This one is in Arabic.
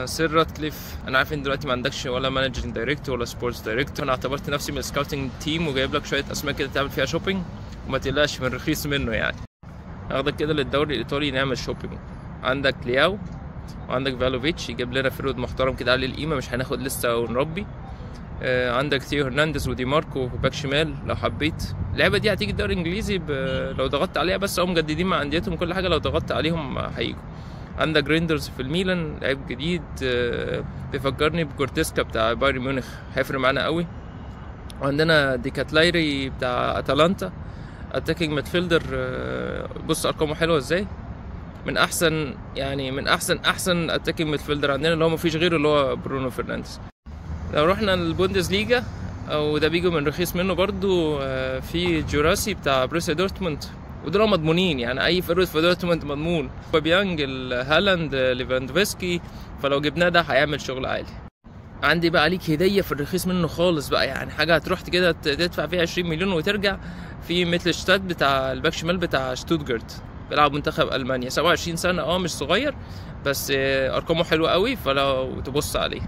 سير راتكليف، انا عارف ان دلوقتي ما عندكش ولا مانجنج دايركتور ولا سبورتس دايركتور، انا اعتبرت نفسي من السكاوتنج تيم وجايب لك شويه اسماء كده تعمل فيها شوبينج وما تقلقش من الرخيص منه يعني. هاخدك كده للدوري الايطالي نعمل شوبينج. عندك لياو وعندك فالوفيتش يجيب لنا فرود محترم كده عليه القيمه، مش هناخد لسه ونربي. عندك ثيو هرنانديز ودي ماركو باك شمال لو حبيت. اللعبه دي هتيجي الدوري الانجليزي لو ضغطت عليها، بس هم مجددين مع انديتهم كل حاجه، لو ضغطت عليهم هيجوا. عندك ريندرز في الميلان لعيب جديد بيفكرني بكورتيسكا بتاع بايرن ميونخ، هيفرق معانا قوي. وعندنا ديكاتلايري بتاع اتلانتا اتاكينج ميدفيلدر، بص ارقامه حلوه ازاي، من احسن اتاكينج ميدفيلدر عندنا، اللي هو مفيش غيره اللي هو برونو فرنانديز. لو رحنا البوندس ليجا، او ده بيجوا من رخيص منه برضو، في جوراسي بتاع بروسيا دورتموند، ودول مضمونين يعني، اي فرود في دورتموند مضمون. بابيانج، هالاند، ليفاندوفسكي، فلو جبناه ده هيعمل شغل عالي. عندي بقى عليك هديه في الرخيص منه خالص بقى، يعني حاجه هتروح كده تدفع فيها 20 مليون وترجع، في مثل شتاد بتاع الباك شمال بتاع شتوتجارت، بيلعب منتخب المانيا، 27 سنه، مش صغير، بس ارقامه حلوه قوي، فلو تبص عليه.